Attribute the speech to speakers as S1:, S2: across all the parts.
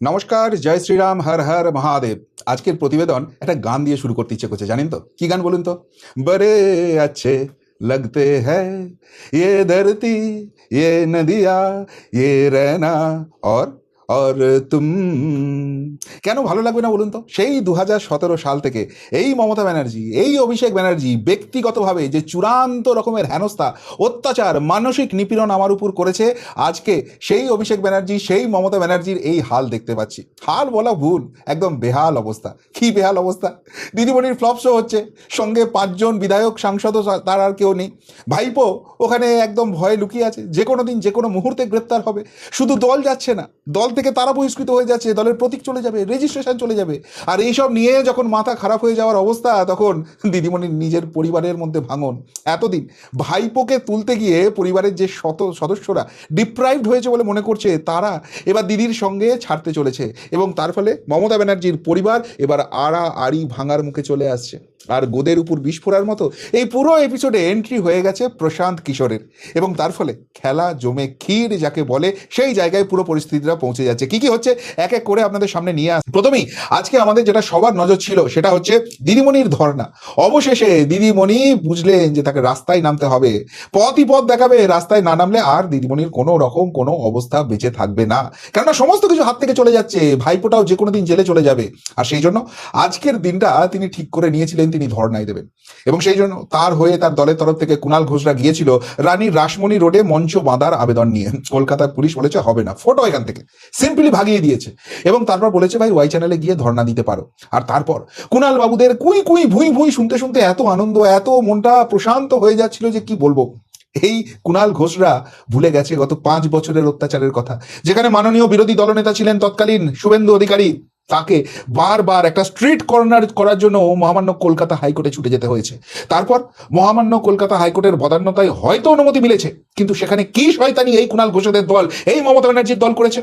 S1: নমস্কার, জয় শ্রীরাম, হর হর মহাদেব। আজকের প্রতিবেদন একটা গান দিয়ে শুরু করতে ইচ্ছে করছে, জানেন তো কি গান বলুন তো? বড়ে अच्छे लगते हैं ये धरती, ये नदिया, ये रहना और तुम। কেন ভালো লাগবে না বলুন তো? সেই 2017 সাল থেকে এই মমতা ব্যানার্জি, এই অভিষেক ব্যানার্জি ব্যক্তিগতভাবে যে চূড়ান্ত রকমের হেনস্থা, অত্যাচার, মানসিক নিপীড়ন আমার উপর করেছে, আজকে সেই অভিষেক ব্যানার্জি, সেই মমতা ব্যানার্জির এই হাল দেখতে পাচ্ছি। হাল বলা ভুল, একদম বেহাল অবস্থা। কি বেহাল অবস্থা! দিদিমণির ফ্লপ শো হচ্ছে, সঙ্গে 5জন বিধায়ক, সাংসদও তার আর কেউ নেই। ভাইপো ওখানে একদম ভয়ে লুকিয়ে আছে, যে কোনো দিন যে কোনো মুহূর্তে গ্রেপ্তার হবে। শুধু দল যাচ্ছে না, দল থেকে তারা বহিষ্কৃত হয়ে যাচ্ছে, দলের প্রতীক চলে যাবে, রেজিস্ট্রেশন চলে যাবে। আর এইসব নিয়ে যখন মাথা খারাপ হয়ে যাওয়ার অবস্থা, তখন দিদিমণির নিজের পরিবারের মধ্যে ভাঙন। এতদিন ভাইপোকে তুলতে গিয়ে পরিবারের যে সদস্যরা ডিপ্রাইভড হয়েছে বলে মনে করছে, তারা এবার দিদির সঙ্গে ছাড়তে চলেছে, এবং তার ফলে মমতা ব্যানার্জির পরিবার এবার আড়ি ভাঙার মুখে চলে আসছে। আর গোদের উপর বিষ ফোড়ার মতো এই পুরো এপিসোডে এন্ট্রি হয়ে গেছে প্রশান্ত কিশোরের, এবং তার ফলে খেলা জমে ক্ষীর যাকে বলে, সেই জায়গায় পুরো পরিস্থিতিটা পৌঁছে যাচ্ছে। কি কি হচ্ছে এক এক করে আপনাদের সামনে নিয়ে আস। প্রথমেই আজকে আমাদের যেটা সবার নজর ছিল, সেটা হচ্ছে দিদিমণির ধর্ণা। অবশেষে দিদিমণি বুঝলেন যে তাকে রাস্তায় নামতে হবে, পথই পথ দেখাবে, রাস্তায় না নামলে আর দিদিমণির কোনো রকম কোনো অবস্থা বেঁচে থাকবে না, কেননা সমস্ত কিছু হাত থেকে চলে যাচ্ছে। ভাইপোটাও যে কোনো দিন জেলে চলে যাবে, আর সেই জন্য আজকের দিনটা তিনি ঠিক করে নিয়েছিলেন, তিনি ধর্ণায় দেবেন। এবং সেই জন্য তার হয়ে তার দলের তরফ থেকে কুণাল ঘোষরা গিয়েছিল রানী রাসমণি রোডে মঞ্চ বাঁধার আবেদন নিয়ে। কলকাতার পুলিশ বলেছে হবে না, ফটো এখান থেকে সিম্পলি ভাগিয়ে দিয়েছে, এবং তারপর বলেছে ভাই ওয়াই চ্যানেলে গিয়ে ধর্ণা দিতে পারো। আর তারপর কুণাল বাবুদের কুই কুই ভুই ভুই শুনতে শুনতে এত আনন্দ, এত মনটা প্রশান্ত হয়ে যাচ্ছিল যে কি বলবো। এই কুণাল ঘোষরা ভুলে গেছে গত 5 বছরের অত্যাচারের কথা, যেখানে মাননীয় বিরোধী দলনেতা ছিলেন তৎকালীন শুভেন্দু অধিকারী, তাকে বারবার একটা স্ট্রিট কর্নার করার জন্য মহামান্য কলকাতা হাইকোর্টে ছুটে যেতে হয়েছে। তারপর মহামান্য কলকাতা হাইকোর্টের বদান্যতায় হয়তো অনুমতি মিলেছে, কিন্তু সেখানে কি শয়তানি এই কুণাল ঘোষদের দল, এই মমতা ব্যানার্জির দল করেছে।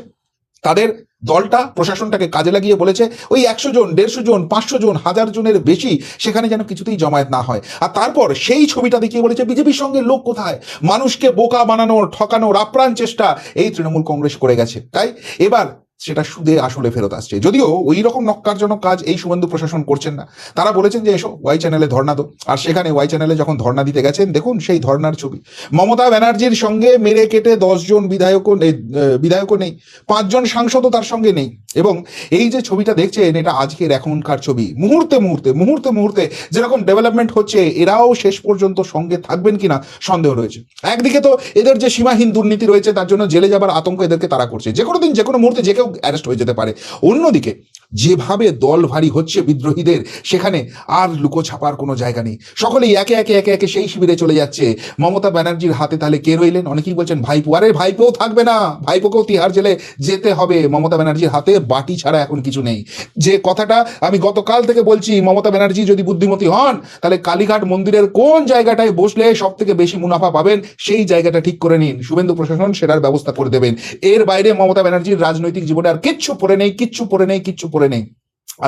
S1: তাদের দলটা প্রশাসনটাকে কাজে লাগিয়ে বলেছে ওই 100 জন, 150 জন, 500 জন, 1000 জনের বেশি সেখানে যেন কিছুতেই জমায়েত না হয়। আর তারপর সেই ছবিটা দেখিয়ে বলেছে বিজেপির সঙ্গে লোক কোথায়, মানুষকে বোকা বানানোর, ঠকানোর আপ্রাণ চেষ্টা এই তৃণমূল কংগ্রেস করে গেছে। তাই এবার সেটা সুদে আসলে ফেরত আসছে। যদিও ওই রকম নক্কারজনক কাজ এই শুভেন্দু প্রশাসন করছেন না, তারা বলেছেন যে এসো ওয়াই চ্যানেলে ধর্ণা দো। আর সেখানে ওয়াই চ্যানেলে যখন ধর্ণা দিতে গেছেন, দেখুন সেই ধর্ণার ছবি। মমতা ব্যানার্জির সঙ্গে মেরে কেটে 10 জন বিধায়কও নেই, 5 জন সাংসদও তার সঙ্গে নেই। এবং এই যে ছবিটা দেখছেন, এটা আজকের এখনকার ছবি। মুহূর্তে মুহূর্তে মুহূর্তে মুহূর্তে যেরকম ডেভেলপমেন্ট হচ্ছে, এরাও শেষ পর্যন্ত সঙ্গে থাকবেন কিনা সন্দেহ রয়েছে। একদিকে তো এদের যে সীমাহীন দুর্নীতি রয়েছে, তার জন্য জেলে যাবার আতঙ্ক এদেরকে তারা করছে, যে কোনো দিন যে কোনো মুহূর্তে যে কেউ অ্যারেস্ট হয়ে যেতে পারে। অন্যদিকে যেভাবে দল ভারী হচ্ছে বিদ্রোহীদের, সেখানে আর লুকো ছাপার কোনো জায়গা নেই। সকলেই একে একে একে একে সেই শিবিরে চলে যাচ্ছে। মমতা ব্যানার্জির হাতে তাহলে কে রইলেন? অনেকেই বলছেন ভাইপো। আরে ভাইপোও থাকবে না, ভাইপোকেও তিহার জেলে যেতে হবে। মমতা ব্যানার্জির হাতে বাটি ছাড়া এখন কিছু নেই। যে কথাটা আমি গতকাল থেকে বলছি, মমতা ব্যানার্জি যদি বুদ্ধিমতী হন, তাহলে কালীঘাট মন্দিরের কোন জায়গাটায় বসলে সব থেকে বেশি মুনাফা পাবেন, সেই জায়গাটা ঠিক করে নিন। শুভেন্দু প্রশাসন সেটার ব্যবস্থা করে দেবেন। এর বাইরে মমতা ব্যানার্জির রাজনৈতিক জীবনে আর কিচ্ছু পড়ে নেই, কিচ্ছু পড়ে নেই, কিচ্ছু পড়ে নেই।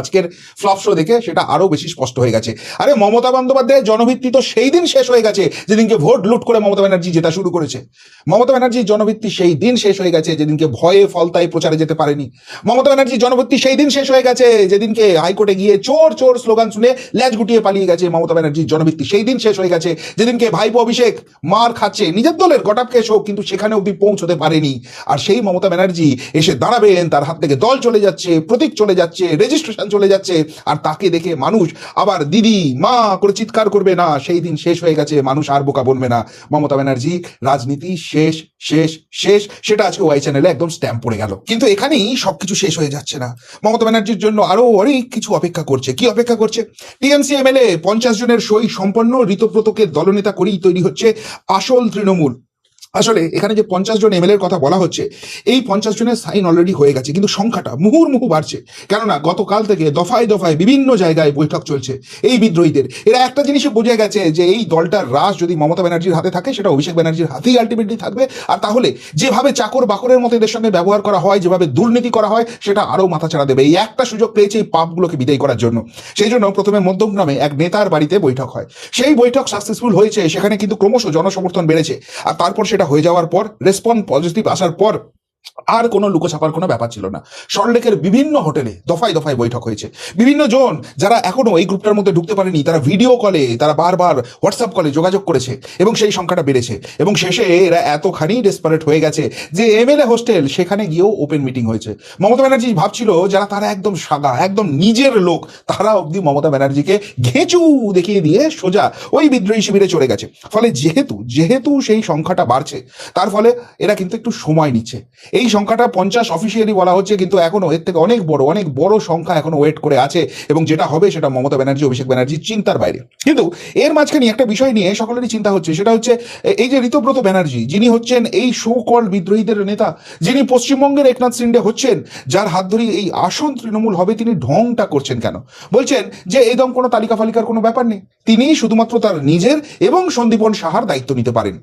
S1: আজকের ফ্লপ শো দেখে সেটা আরো বেশি স্পষ্ট হয়ে গেছে। আরে মমতা বন্দ্যোপাধ্যায়ের জনভিত্তি তো সেই দিন শেষ হয়ে গেছে যেদিনকে ভোট লুট করে মমতা ব্যানার্জি জেতা শুরু করেছে। মমতা ব্যানার্জির জনভিত্তি সেই দিন শেষ হয়ে গেছে যেদিনকে ভয়ে ফলতায় প্রচারে যেতে পারেনি। মমতা ব্যানার্জির জনভিত্তি সেই দিন শেষ হয়ে গেছে যেদিনকে হাইকোর্টে গিয়ে চোর চোর স্লোগান শুনে ল্যাজ গুটিয়ে পালিয়ে গেছে। মমতা ব্যানার্জির জনভিত্তি সেই দিন শেষ হয়ে গেছে যেদিনকে ভাইপো অভিষেক মার খাচ্ছে, নিজের দলের গটাপ কেস হোক, কিন্তু সেখানে অব্দি পৌঁছতে পারেনি। আর সেই মমতা ব্যানার্জি এসে দাঁড়াবেন, তার হাত থেকে দল চলে যাচ্ছে, প্রতীক চলে যাচ্ছে, রেজিস্ট্রেশন চলে যাচ্ছে, আর তাকে দেখে মানুষ আবার দিদি মা করে চিৎকার করবে না। সেই দিন শেষ হয়ে গেছে, মানুষ আর বোকা বনবে না। মমতা ব্যানার্জি রাজনীতি শেষ শেষ শেষ, সেটা আজকে ওয়াই চ্যানেলে একদম স্ট্যাম্প পড়ে গেল। কিন্তু এখানেই সবকিছু শেষ হয়ে যাচ্ছে না। মমতা ব্যানার্জির জন্য আরো অনেক কিছু অপেক্ষা করছে। কি অপেক্ষা করছে? টিএমসি এমএলএ 50 জনের সই সম্পন্ন ঋতব্রতকে দলনেতা করেই তৈরি হচ্ছে আসল তৃণমূল। আসলে এখানে যে 50 জন এমএলএর কথা বলা হচ্ছে, এই 50 জনের সাইন অলরেডি হয়ে গেছে, কিন্তু সংখ্যাটা মুহুর্মুহু বাড়ছে। কেননা গতকাল থেকে দফায় দফায় বিভিন্ন জায়গায় বৈঠক চলছে এই বিদ্রোহীদের। এরা একটা জিনিসে বুঝে গেছে যে এই দলটার রাশ যদি মমতা ব্যানার্জির হাতে থাকে, সেটা অভিষেক ব্যানার্জির হাতেই আলটিমেটলি থাকবে। আর তাহলে যেভাবে চাকর বাকরের মতো এদের সঙ্গে ব্যবহার করা হয়, যেভাবে দুর্নীতি করা হয়, সেটা আরো মাথাচাড়া দেবে। এই একটা সুযোগ পেয়েছে এই পাপগুলোকে বিদায় করার জন্য। সেই জন্য প্রথমে মধ্যমগ্রামে এক নেতার বাড়িতে বৈঠক হয়। সেই বৈঠক সাকসেসফুল হয়েছে, সেখানে কিন্তু ক্রমশ জনসমর্থন বেড়েছে। আর তারপর সেটা হয়ে যাওয়ার পর, রেসপন্স পজিটিভ আসার পর আর কোনো লুকোছাপার কোনো ব্যাপার ছিল না। সল্টলেকের বিভিন্ন হোটেলে দফায় দফায় বৈঠক হয়েছে। বিভিন্ন জন যারা এখনো এই গ্রুপটার মধ্যে ঢুকতে পারেনি, তারা ভিডিও কলে, তারা বারবার হোয়াটসঅ্যাপ কলে যোগাযোগ করেছে এবং সেই সংখ্যাটা বেড়েছে। এবং শেষে এরা এতখানি ডেসপারেট হয়ে গেছে যে এমএলএ হোস্টেল সেখানে গিয়েও ওপেন মিটিং হয়েছে। মমতা ব্যানার্জি ভাবছিল যারা তারা একদম সাদা, একদম নিজের লোক, তারা অবধি মমতা ব্যানার্জিকে ঘেঁচু দেখিয়ে দিয়ে সোজা ওই বিদ্রোহী শিবিরে চলে গেছে। ফলে যেহেতু সেই সংখ্যাটা বাড়ছে, তার ফলে এরা কিন্তু একটু সময় নিচ্ছে। এই সংখ্যাটা 50 অফিসিয়ালি বলা হচ্ছে, কিন্তু এখনো এর থেকে অনেক বড় সংখ্যা এখনো ওয়েট করে আছে এবং যেটা হবে সেটা মমতা ব্যানার্জি, অভিষেক ব্যানার্জির চিন্তার বাইরে। কিন্তু এর মাঝখানে একটা বিষয় নিয়ে সকলেরই চিন্তা হচ্ছে, সেটা হচ্ছে এই যে ঋতব্রত ব্যানার্জি, যিনি হচ্ছেন এই শো কল বিদ্রোহীদের নেতা, যিনি পশ্চিমবঙ্গের একনাথ শিন্ডে হচ্ছেন, যার হাত ধরে এই আসন তৃণমূল হবে, তিনি ঢংটা করছেন কেন? বলছেন যে একদম কোনো তালিকা ফালিকার কোনো ব্যাপার নেই, তিনি শুধুমাত্র তার নিজের এবং সন্দীপন সাহার দায়িত্ব নিতে পারেন।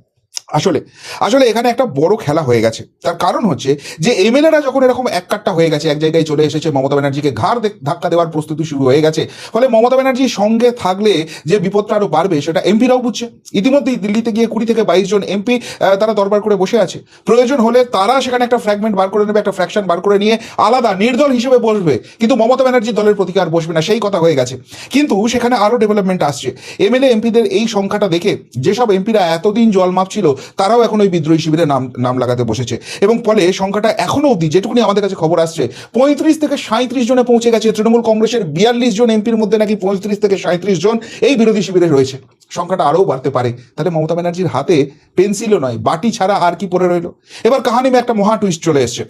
S1: আসলে আসলে এখানে একটা বড় খেলা হয়ে গেছে। তার কারণ হচ্ছে যে এমএলএরা যখন এরকম এক কাট্টা হয়ে গেছে, এক জায়গায় চলে এসেছে, মমতা ব্যানার্জিকে ঘাড় ধাক্কা দেওয়ার প্রস্তুতি শুরু হয়ে গেছে, ফলে মমতা ব্যানার্জির সঙ্গে থাকলে যে বিপদটা আরো বাড়বে সেটা এমপিরাও বুঝছে। ইতিমধ্যেই দিল্লিতে গিয়ে 20 থেকে 22 জন এমপি তারা দরবার করে বসে আছে। প্রয়োজন হলে তারা সেখানে একটা ফ্র্যাগমেন্ট বার করে নেবে, একটা ফ্র্যাকশন বার করে নিয়ে আলাদা নির্দল হিসেবে বসবে, কিন্তু মমতা ব্যানার্জির দলের প্রতীকে আর বসবে না, সেই কথা হয়ে গেছে। কিন্তু সেখানে আরো ডেভেলপমেন্ট আসছে। এমএলএ এমপিদের এই সংখ্যাটা দেখে যেসব এমপিরা এতদিন জল মাপছিল, তারাও এখন ওই বিদ্রোহী শিবিরে নাম লাগাতে বসেছে। এবং ফলে সংখ্যাটা এখনো অবধি যেটুকুনি আমাদের কাছে খবর আসছে, 35 থেকে 37 জনে পৌঁছে গেছে। তৃণমূল কংগ্রেসের 42 জন এমপির মধ্যে নাকি 35 থেকে 37 জন এই বিরোধী শিবিরে রয়েছে। সংখ্যাটা আরও বাড়তে পারে। তাহলে মমতা ব্যানার্জির হাতে পেন্সিলও নয়, বাটি ছাড়া আর কি পড়ে রইল? এবার কাহানিমে একটা মহা টুইস্ট চলে এসছে।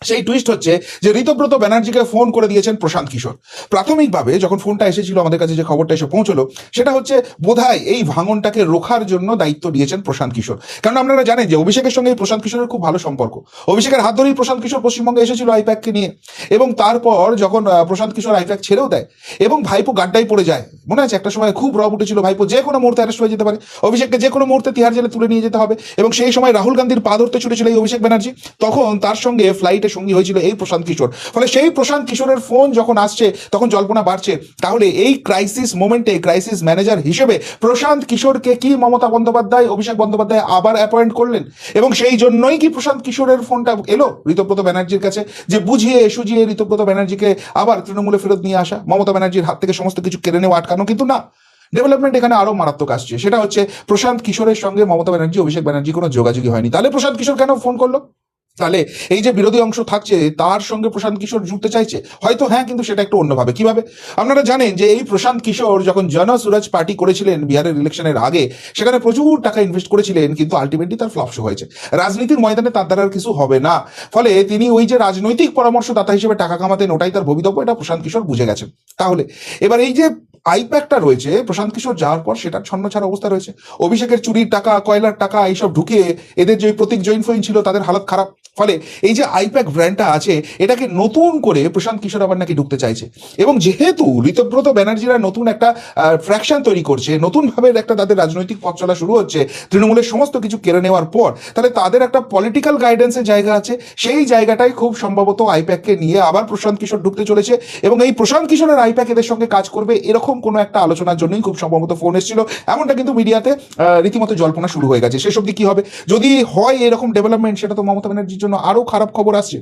S1: সেই টুইস্ট হচ্ছে যে ঋতব্রত ব্যানার্জিকে ফোন করে দিয়েছেন প্রশান্ত কিশোর। প্রাথমিকভাবে যখন ফোনটা এসেছিল আমাদের কাছে, যে খবরটা এসে পৌঁছলো, সেটা হচ্ছে বোধহয় এই ভাঙনটাকে রোখার জন্য দায়িত্ব দিয়েছেন প্রশান্ত কিশোর। কারণ আপনারা জানেন যে অভিষেকের সঙ্গে এই প্রশান্ত কিশোরের খুব ভালো সম্পর্ক। অভিষেকের হাত ধরেই প্রশান্ত কিশোর পশ্চিমবঙ্গে এসেছিল আইপ্যাককে নিয়ে, এবং তারপর যখন প্রশান্ত কিশোর আইপ্যাক ছেড়েও দেয় এবং ভাইপো গাড্ডায় পড়ে যায়, মনে আছে একটা সময় খুব রব উঠেছিল ভাইপো যে কোনো মুহূর্তে অ্যারেস্ট হয়ে যেতে পারে, অভিষেককে যে কোনো মুহূর্তে তিহার জেলে তুলে নিয়ে যেতে হবে, এবং সেই সময় রাহুল গান্ধীর পা ধরতে ছুটেছিল এই অভিষেক ব্যানার্জি, তখন তার সঙ্গে ফ্লাইটে সঙ্গী হয়েছিল এই প্রশান্ত কিশোর। ফলে সেই প্রশান্ত কিশোরের ফোন যখন আসছে তখন জল্পনা বাড়ছে, তাহলে এই ক্রাইসিস মোমেন্টে ক্রাইসিস ম্যানেজার হিসেবে প্রশান্ত কিশোরকে কি মমতা বন্দ্যোপাধ্যায়, অভিষেক বন্দ্যোপাধ্যায় আবার অ্যাপয়েন্ট করলেন? এবং সেই জন্যই কি প্রশান্ত কিশোরের ফোনটা এলো ঋতব্রত ব্যানার্জির কাছে, যে বুঝিয়ে সুঝিয়ে ঋতব্রত ব্যানার্জিকে আবার তৃণমূলে ফেরত নিয়ে আসা, মমতা ব্যানার্জির হাত থেকে সমস্ত কিছু কেড়ে নেওয়া, আটকানো? কিন্তু না, ডেভেলপমেন্ট এখানে আরো মারাত্মক আসছে। সেটা হচ্ছে প্রশান্ত কিশোরের সঙ্গে মমতা ব্যানার্জি, অভিষেক ব্যানার্জি কোনো যোগাযোগই হয়নি। তাহলে প্রশান্ত কিশোর কেন ফোন করলো? তাহলে এই যে বিরোধী অংশ থাকছে তার সঙ্গে প্রশান্ত কিশোর জুড়তে চাইছে হয়তো, হ্যাঁ, কিন্তু সেটা একটু অন্যভাবে। কিভাবে? আপনারা জানেন যে এই প্রশান্ত কিশোর যখন জন সুরজ পার্টি করেছিলেন বিহারের ইলেকশনের আগে, সেখানে প্রচুর টাকা ইনভেস্ট করেছিলেন, কিন্তু আলটিমেটলি তার ফ্লপ শো হয়েছে। রাজনীতির ময়দানে তার দ্বারা আর কিছু হবে না। ফলে তিনি ওই যে রাজনৈতিক পরামর্শদাতা হিসেবে টাকা কামাতেন, ওটাই তার ভবিতব্য, এটা প্রশান্ত কিশোর বুঝে গেছেন। তাহলে এবার এই যে আইপ্যাকটা রয়েছে, প্রশান্ত কিশোর যাওয়ার পর সেটার ছন্নছাড়া অবস্থা রয়েছে। অভিষেকের চুরির টাকা, কয়লার টাকা এইসব ঢুকিয়ে এদের যে প্রতীক জৈন ফৈন ছিল তাদের হালত খারাপ। ফলে এই যে আইপ্যাক ব্র্যান্ডটা আছে, এটাকে নতুন করে প্রশান্ত কিশোর আবার নাকি ঢুকতে চাইছে। এবং যেহেতু ঋতব্রত ব্যানার্জিরা নতুন একটা ফ্র্যাকশন তৈরি করছে, নতুনভাবে একটা তাদের রাজনৈতিক পথ চলা শুরু হচ্ছে তৃণমূলের সমস্ত কিছু কেড়ে নেওয়ার পর, তাহলে তাদের একটা পলিটিক্যাল গাইডেন্সের জায়গা আছে। সেই জায়গাটাই খুব সম্ভবত আইপ্যাককে নিয়ে আবার প্রশান্ত কিশোর ঢুকতে চলেছে, এবং এই প্রশান্ত কিশোরের আইপ্যাক এদের সঙ্গে কাজ করবে, এরকম কোনো একটা আলোচনার জন্যই খুব সম্ভবত ফোন এসেছিল। এমনটা কিন্তু মিডিয়াতে রীতিমতো জল্পনা শুরু হয়ে গেছে। শেষ অবধি কি হবে, যদি হয় এরকম ডেভেলপমেন্ট, সেটা তো মমতা ব্যানার্জির জন্য আরো খারাপ খবর আসছে।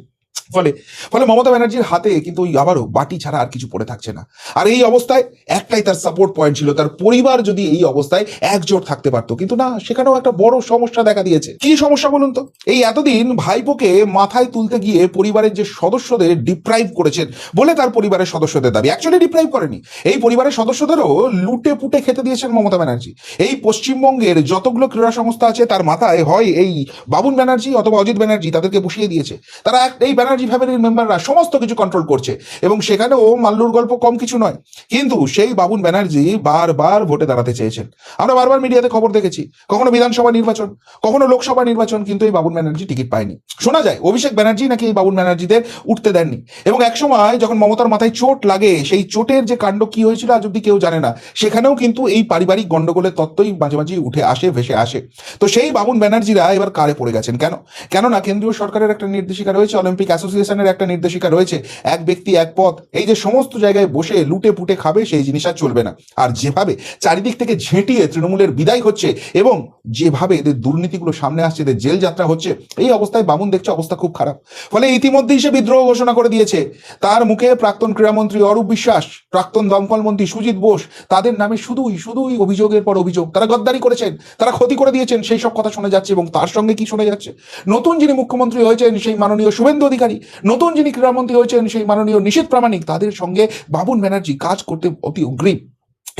S1: ফলে ফলে মমতা ব্যানার্জির হাতে কিন্তু ওই আবারও বাটি ছাড়া আর কিছু পড়ে থাকছে না। আর এই অবস্থায় একটাই তার সাপোর্ট পয়েন্ট ছিল, তার পরিবার যদি এই অবস্থায় একজোট থাকতে পারতো, কিন্তু না, সেখানেও একটা বড় সমস্যা দেখা দিয়েছে। কি সমস্যা বলুন তো? এই এতদিন ভাইপোকে মাথায় তুলতে গিয়ে পরিবারের যে সদস্যদের ডিপ্রাইভ করেছেন বলে তার পরিবারের সদস্যদের দাবি, অ্যাকচুয়ালি ডিপ্রাইভ করেনি, এই পরিবারের সদস্যদেরও লুটে পুটে খেতে দিয়েছেন মমতা ব্যানার্জি। এই পশ্চিমবঙ্গের যতগুলো ক্রীড়া সংস্থা আছে তার মাথায় হয় এই বাবুন ব্যানার্জি অথবা অজিত ব্যানার্জি তাদেরকে বসিয়ে দিয়েছে। তারা এই ব্যানার্জি ফ্যামিলির মেম্বাররা সমস্ত কিছু কন্ট্রোল করছে, এবং সেখানেও মাল্লুর গল্প কম কিছু নয়। কিন্তু সেই বাবুন ব্যানার্জি বারবার ভোটে দাঁড়াতে চেয়েছেন। আমরা বারবার মিডিয়াতে খবর দেখেছি, কখনো বিধানসভা নির্বাচন, কখনো লোকসভা নির্বাচন, কিন্তু এই বাবুন ব্যানার্জি টিকিট পায়নি। শোনা যায় অভিষেক ব্যানার্জি নাকি এই বাবুন ব্যানার্জিদের উঠতে দেননি, এবং একসময় যখন মমতার মাথায় চোট লাগে, সেই চোটের যে কাণ্ড কি হয়েছিল আজ অব্দি কেউ জানে না। সেখানেও কিন্তু এই পারিবারিক গন্ডগোলের তত্ত্বই মাঝে মাঝে উঠে আসে, ভেসে আসে। তো সেই বাবুন ব্যানার্জিরা এবার কারে পড়ে গেছেন? কেন? কেননা কেন্দ্রীয় সরকারের একটা নির্দেশিকা রয়েছে, অলিম্পিক অ্যাসোসিয়েশনের একটা নির্দেশিকা রয়েছে, এক ব্যক্তি এক পথ, এই যে সমস্ত জায়গায় বসে লুটে পুটে খাবে সেই জিনিস আর চলবে না। আর যেভাবে চারিদিক থেকে ঝেঁটিয়ে তৃণমূলের বিদায় হচ্ছে এবং যেভাবে এদের দুর্নীতিগুলো সামনে আসছে, এদের জেল যাত্রা হচ্ছে, এই অবস্থায় বামুন দেখছে অবস্থা খুব খারাপ। ফলে ইতিমধ্যেই সে বিদ্রোহ ঘোষণা করে দিয়েছে। তার মুখে প্রাক্তন ক্রীড়ামন্ত্রী অরূপ বিশ্বাস, প্রাক্তন দমকল মন্ত্রী সুজিত বোস, তাদের নামে শুধুই শুধুই অভিযোগের পর অভিযোগ। তারা গদ্দারি করেছেন, তারা ক্ষতি করে দিয়েছেন, সেই সব কথা শোনা যাচ্ছে। এবং তার সঙ্গে কি শোনা যাচ্ছে, নতুন যিনি মুখ্যমন্ত্রী হয়েছেন সেই মাননীয় শুভেন্দু অধিকারী, নতুন যিনি ক্রীড়ামন্ত্রী হয়েছেন সেই মাননীয় নিশীথ প্রামাণিক, তাদের সঙ্গে বাবুন ব্যানার্জি কাজ করতে অতি উগ্রীব।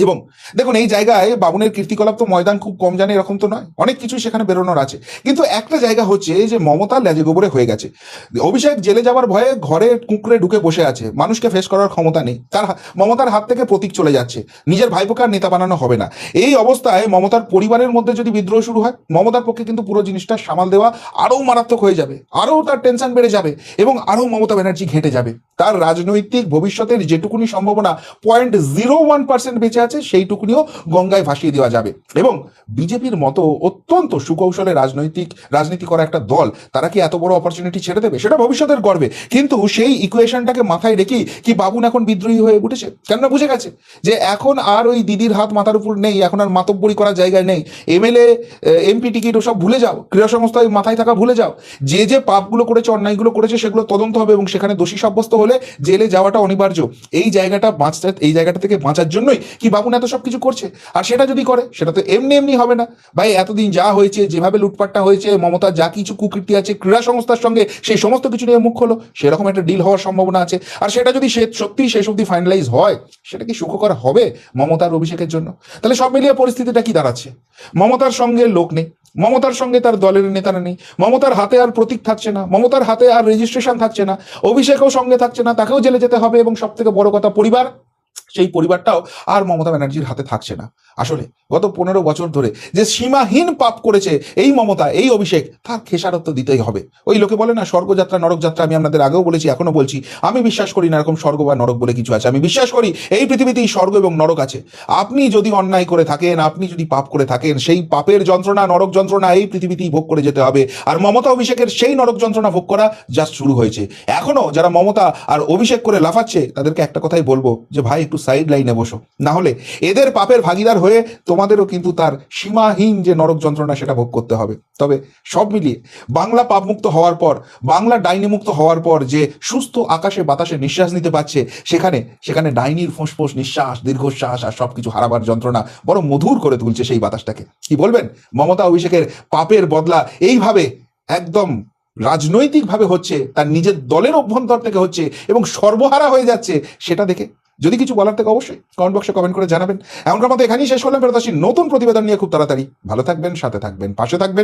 S1: এবং দেখুন, এই জায়গায় বাবুনের কীর্তিকলাপ তো ময়দান খুব কম জানে এরকম তো নয়, অনেক কিছুই সেখানে বেরোনোর আছে। কিন্তু একটা জায়গা হচ্ছে যে মমতা লেজে গোবরে হয়ে গেছে। অভিষেক জেলে যাওয়ার ভয়ে ঘরে কুঁকড়ে ঢুকে বসে আছে, মানুষকে ফেস করার ক্ষমতা নেই তার। মমতার হাত থেকে প্রতীক চলে যাচ্ছে, নিজের ভাইপোকে আর নেতা বানানো হবে না। এই অবস্থায় মমতার পরিবারের মধ্যে যদি বিদ্রোহ শুরু হয়, মমতার পক্ষে কিন্তু পুরো জিনিসটা সামাল দেওয়া আরও মারাত্মক হয়ে যাবে, আরও তার টেনশন বেড়ে যাবে এবং আরও মমতা ব্যানার্জি ঘেঁটে যাবে। তার রাজনৈতিক ভবিষ্যতের যেটুকুনি সম্ভাবনা 0.01% বেঁচে আছে, সেইটুকুনিও গঙ্গায় ভাসিয়ে দেওয়া যাবে। এবং বিজেপির মতো অত্যন্ত সুকৌশলে রাজনীতি করা একটা দল, তারা কি এত বড় অপরচুনিটি ছেড়ে দেবে? সেটা ভবিষ্যতের গর্বে। কিন্তু সেই ইকুয়েশনটাকে মাথায় রেখেই কি বাবুন এখন বিদ্রোহী হয়ে উঠেছে? কেননা বুঝে গেছে যে এখন আর ওই দিদির হাত মাথার উপর নেই, এখন আর মাতব্বরি করার জায়গায় নেই। এমএলএ এমপি টিকিট ওসব ভুলে যাও, ক্রীড়া সংস্থায় মাথায় থাকা ভুলে যাও। যে যে পাপগুলো করেছে, অন্যায়গুলো করেছে, সেগুলো তদন্ত হবে এবং সেখানে দোষী সাব্যস্ত হলে জেলে যাওয়াটা অনিবার্য। এই জায়গাটা থেকে বাঁচার জন্যই কি বাবুন এত সব কিছু করছে। আর সেটা যদি করে, সেটা তো এমনি এমনি হবে না ভাই। এতদিন যা হয়েছে, যেভাবে লুটপাটটা হয়েছে, মমতার যা কিছু কুকীর্তি আছে ক্রীড়া সংস্থার সঙ্গে, সেই সমস্ত কিছু নিয়ে মুখ হলো, সেরকম একটা ডিল হওয়ার সম্ভাবনা আছে। আর সেটা যদি সত্যি শেষ অবধি ফাইনালাইজ হয়, সেটা কি সুখকর হবে মমতার অভিষেকের জন্য? তাহলে সব মিলিয়ে পরিস্থিতিটা কি দাঁড়াচ্ছে? মমতার সঙ্গে লোক নেই, মমতার সঙ্গে তার দলের নেতারা নেই, মমতার হাতে আর প্রতীক থাকছে না, মমতার হাতে আর রেজিস্ট্রেশন থাকছে না, অভিষেকও সঙ্গে থাকছে না, তাকেও জেলে যেতে হবে। এবং সব থেকে বড় কথা, পরিবার, সেই পরিবারটাও আর মমতা ব্যানার্জির হাতে থাকছে না। আসলে গত 15 বছর ধরে যে সীমাহীন পাপ করেছে এই মমতা, এই অভিষেক, তার খেসারত দিতেই হবে। ওই লোকে বলে না স্বর্গযাত্রা নরকযাত্রা, আমি আপনাদের আগেও বলেছি, এখনো বলছি, আমি বিশ্বাস করি না এরকম স্বর্গ বা নরক বলে কিছু আছে। আমি বিশ্বাস করি এই পৃথিবীতেই স্বর্গ এবং নরক আছে। আপনি যদি অন্যায় করে থাকেন, আপনি যদি পাপ করে থাকেন, সেই পাপের যন্ত্রণা, নরক যন্ত্রণা এই পৃথিবীতেই ভোগ করে যেতে হবে। আর মমতা অভিষেকের সেই নরক যন্ত্রণা ভোগ করা জাস্ট শুরু হয়েছে। এখনো যারা মমতা আর অভিষেক করে লাফাচ্ছে, তাদেরকে একটা কথাই বলবো যে ভাই একটু সাইড লাইনে বসো, না হলে এদের পাপের ভাগিদার হয়ে তোমাদেরও কিন্তু তার সীমাহীন যে নরক যন্ত্রণা সেটা ভোগ করতে হবে। তবে সব মিলিয়ে বাংলা পাপমুক্ত হওয়ার পর, বাংলা ডাইনি মুক্ত হওয়ার পর যে সুস্থ আকাশে বাতাসে নিঃশ্বাস নিতে পারছে, সেখানে ডাইনির ফোঁস নিঃশ্বাস, দীর্ঘশ্বাস আর সবকিছু হারাবার যন্ত্রণা বড় মধুর করে তুলছে সেই বাতাসটাকে। কি বলবেন? মমতা অভিষেকের পাপের বদলা এইভাবে একদম রাজনৈতিকভাবে হচ্ছে, তার নিজের দলের অভ্যন্তর থেকে হচ্ছে এবং সর্বহারা হয়ে যাচ্ছে। সেটা দেখে যদি কিছু বলার থেকে অবশ্যই কমেন্ট বক্সে কমেন্ট করে জানাবেন। এমনকার মতো এখানেই শেষ করলাম, ফেরত আসি নতুন প্রতিবেদন নিয়ে খুব তাড়াতাড়ি। ভালো থাকবেন, সাথে থাকবেন, পাশে থাকবেন।